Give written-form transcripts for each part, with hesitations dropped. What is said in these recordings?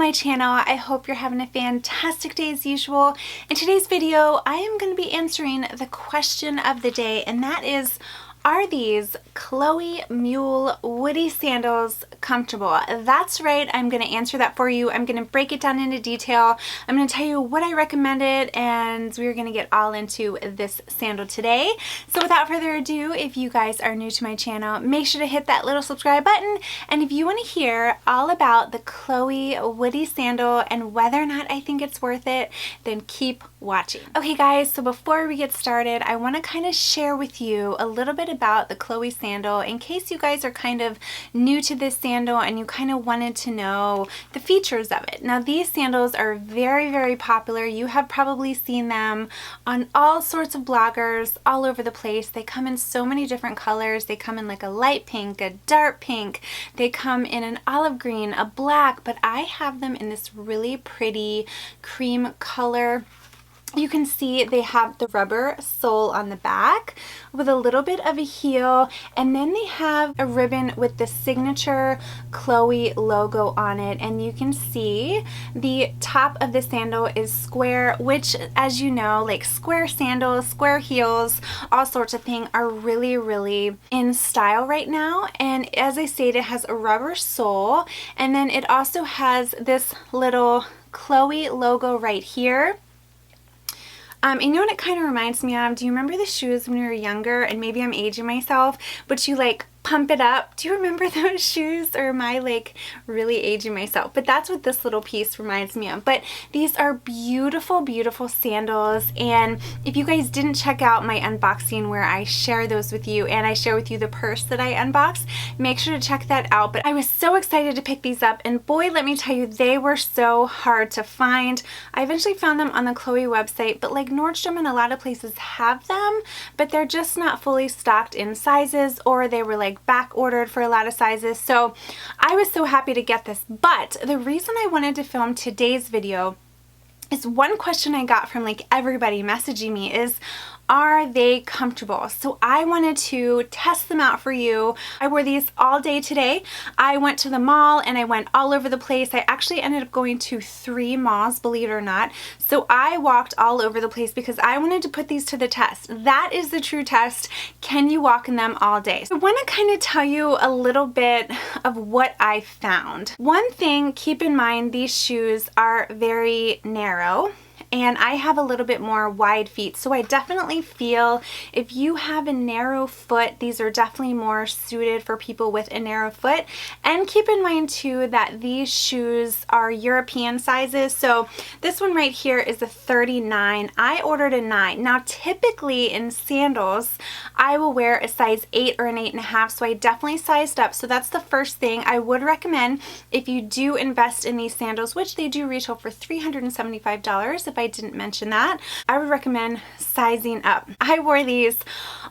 my channel. I hope you're having a fantastic day as usual. In today's video, I am going to be answering the question of the day, and that is, are these Chloe Mule Woody Sandals comfortable? That's right, I'm going to answer that for you. I'm going to break it down into detail. I'm going to tell you what I recommended, and we're going to get all into this sandal today. So without further ado, if you guys are new to my channel, make sure to hit that little subscribe button. And if you want to hear all about the Chloe Woody sandal and whether or not I think it's worth it, then keep watching. Okay guys, so before we get started, I want to kind of share with you a little bit about the Chloe sandal in case you guys are kind of new to this sandal and you kind of wanted to know the features of it. Now these sandals are very, very popular. You have probably seen them on all sorts of bloggers all over the place. They come in so many different colors. They come in like a light pink, a dark pink. They come in an olive green, a black, but I have them in this really pretty cream color. You can see they have the rubber sole on the back with a little bit of a heel, and then they have a ribbon with the signature Chloe logo on it, and you can see the top of the sandal is square, which, as you know, like square sandals, square heels, all sorts of things are really, really in style right now. And as I stated, it has a rubber sole, and then it also has this little Chloe logo right here. And you know what it kind of reminds me of? Do you remember the shoes when you were younger? And maybe I'm aging myself, but you like pump it up. Do you remember those shoes? Or am I like really aging myself? But that's what this little piece reminds me of. But these are beautiful, beautiful sandals. And if you guys didn't check out my unboxing where I share those with you and I share with you the purse that I unboxed, make sure to check that out. But I was so excited to pick these up, and boy, let me tell you, they were so hard to find. I eventually found them on the Chloe website, but like Nordstrom and a lot of places have them, but they're just not fully stocked in sizes, or they were like back ordered for a lot of sizes. So I was so happy to get this. But the reason I wanted to film today's video is one question I got from like everybody messaging me is, are they comfortable? So I wanted to test them out for you. I wore these all day today. I went to the mall and I went all over the place. I actually ended up going to 3 malls, believe it or not. So I walked all over the place because I wanted to put these to the test. That is the true test. Can you walk in them all day? So I want to kind of tell you a little bit of what I found. One thing, keep in mind, these shoes are very narrow, and I have a little bit more wide feet, so I definitely feel if you have a narrow foot, these are definitely more suited for people with a narrow foot. And keep in mind too that these shoes are European sizes, so this one right here is a 39. I ordered a 9. Now typically in sandals I will wear a size 8 or an 8.5, so I definitely sized up. So that's the first thing I would recommend if you do invest in these sandals, which they do retail for $375 if I didn't mention that. I would recommend sizing up. I wore these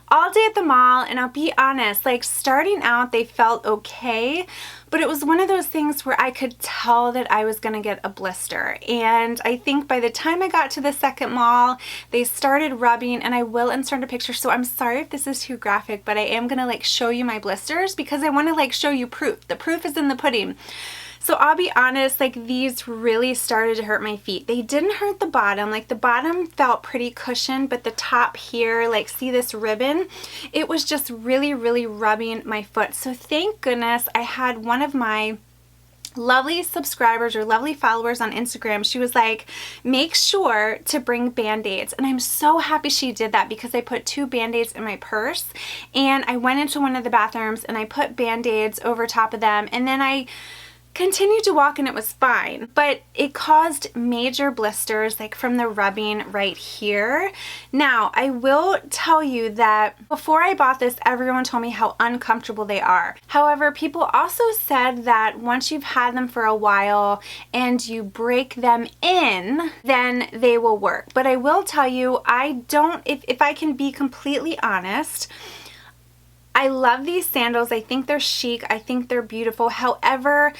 all day at the mall, and I'll be honest, like starting out they felt okay, but it was one of those things where I could tell that I was gonna get a blister. And I think by the time I got to the second mall, they started rubbing, and I will insert a picture. So I'm sorry if this is too graphic, but I am gonna like show you my blisters because I wanna like show you proof. The proof is in the pudding. So I'll be honest, like these really started to hurt my feet. They didn't hurt the bottom. Like the bottom felt pretty cushioned, but the top here, like see this ribbon? It was just really, really rubbing my foot. So thank goodness I had one of my lovely subscribers or lovely followers on Instagram. She was like, make sure to bring band-aids. And I'm so happy she did that because I put 2 band-aids in my purse, and I went into one of the bathrooms and I put band-aids over top of them, and then I continued to walk and it was fine, but it caused major blisters like from the rubbing right here. Now I will tell you that before I bought this, everyone told me how uncomfortable they are. However, people also said that once you've had them for a while and you break them in, then they will work. But I will tell you, I don't, if I can be completely honest, I love these sandals. I think they're chic. I think they're beautiful. However,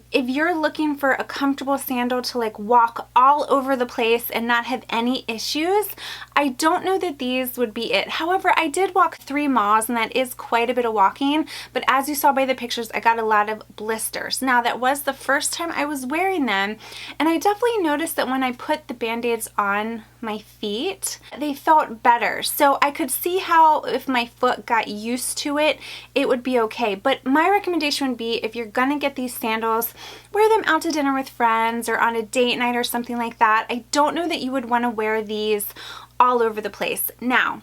if you're looking for a comfortable sandal to like walk all over the place and not have any issues, I don't know that these would be it. However, I did walk 3 miles and that is quite a bit of walking, but as you saw by the pictures, I got a lot of blisters. Now, that was the first time I was wearing them, and I definitely noticed that when I put the band-aids on my feet, they felt better. So I could see how if my foot got used to it, it would be okay. But my recommendation would be, if you're gonna get these sandals, wear them out to dinner with friends or on a date night or something like that. I don't know that you would want to wear these all over the place. Now,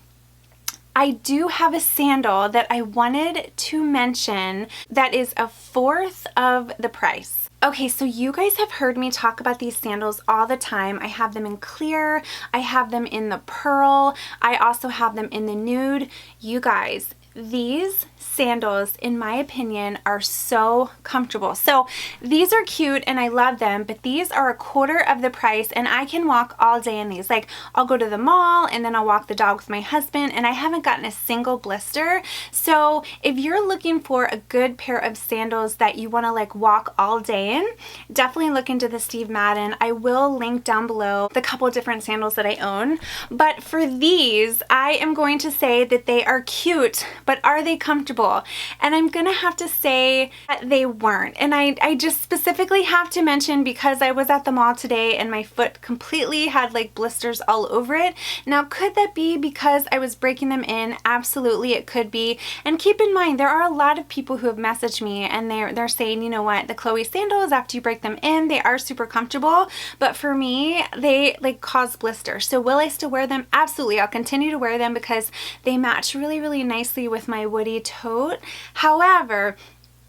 I do have a sandal that I wanted to mention that is 1/4 of the price. Okay, so you guys have heard me talk about these sandals all the time. I have them in clear, I have them in the pearl, I also have them in the nude. You guys, these sandals, in my opinion, are so comfortable. So these are cute and I love them, but these are 1/4 of the price and I can walk all day in these. Like, I'll go to the mall and then I'll walk the dog with my husband and I haven't gotten a single blister. So if you're looking for a good pair of sandals that you want to like walk all day in, definitely look into the Steve Madden. I will link down below the couple different sandals that I own. But for these, I am going to say that they are cute, but are they comfortable? And I'm gonna have to say that they weren't. And I just specifically have to mention, because I was at the mall today and my foot completely had like blisters all over it. Now, could that be because I was breaking them in? Absolutely, it could be. And keep in mind, there are a lot of people who have messaged me and they're saying, you know what, the Chloe sandals, after you break them in, they are super comfortable. But for me, they like cause blisters. So will I still wear them? Absolutely. I'll continue to wear them because they match really, really nicely with my woody tote. However,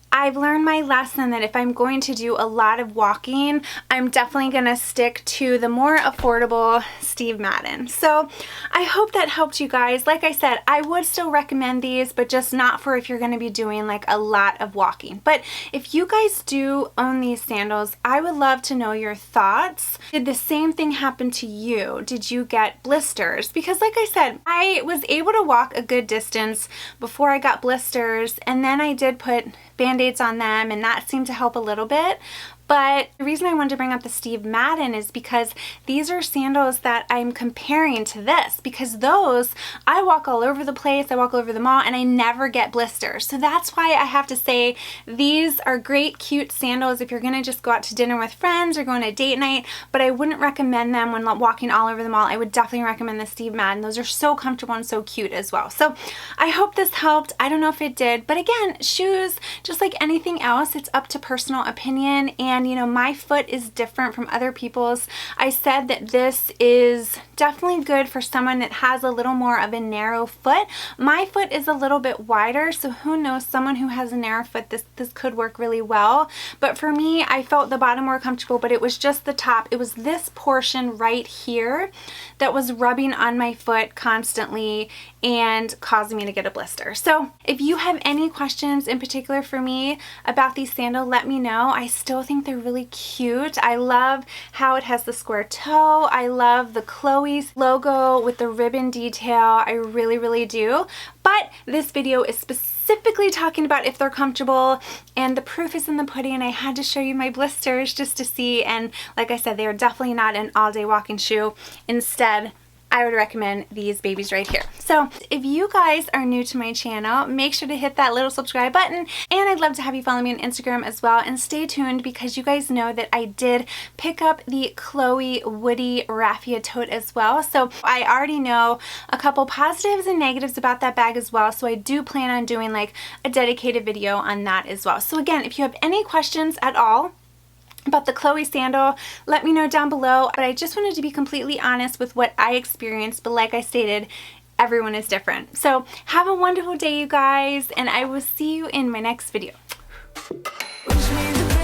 I've learned my lesson that if I'm going to do a lot of walking, I'm definitely going to stick to the more affordable Steve Madden. So I hope that helped you guys. Like I said, I would still recommend these, but just not for if you're going to be doing like a lot of walking. But if you guys do own these sandals, I would love to know your thoughts. Did the same thing happen to you? Did you get blisters? Because like I said, I was able to walk a good distance before I got blisters, and then I did put band-aids on them and that seemed to help a little bit. But the reason I wanted to bring up the Steve Madden is because these are sandals that I'm comparing to this, because those, I walk all over the place, I walk all over the mall, and I never get blisters. So that's why I have to say these are great, cute sandals if you're gonna just go out to dinner with friends or go on a date night, but I wouldn't recommend them when walking all over the mall. I would definitely recommend the Steve Madden. Those are so comfortable and so cute as well. So I hope this helped. I don't know if it did, but again, shoes, just like anything else, it's up to personal opinion. And you know, my foot is different from other people's. I said that this is definitely good for someone that has a little more of a narrow foot. My foot is a little bit wider, so who knows, someone who has a narrow foot, this could work really well. But for me, I felt the bottom more comfortable, but it was just the top. It was this portion right here that was rubbing on my foot constantly and causing me to get a blister. So if you have any questions in particular for me about these sandals, let me know. I still think they're really cute. I love how it has the square toe. I love the Chloe's logo with the ribbon detail. I really, really do. But this video is specifically talking about if they're comfortable, and the proof is in the pudding. I had to show you my blisters just to see, and like I said, they are definitely not an all-day walking shoe. Instead, I would recommend these babies right here. So if you guys are new to my channel, make sure to hit that little subscribe button, and I'd love to have you follow me on Instagram as well, and stay tuned because you guys know that I did pick up the Chloe Woody Raffia tote as well. So I already know a couple positives and negatives about that bag as well, so I do plan on doing like a dedicated video on that as well. So again, if you have any questions at all about the Chloe sandal, let me know down below. But I just wanted to be completely honest with what I experienced, but like I stated, everyone is different. So have a wonderful day, you guys, and I will see you in my next video. Wish me the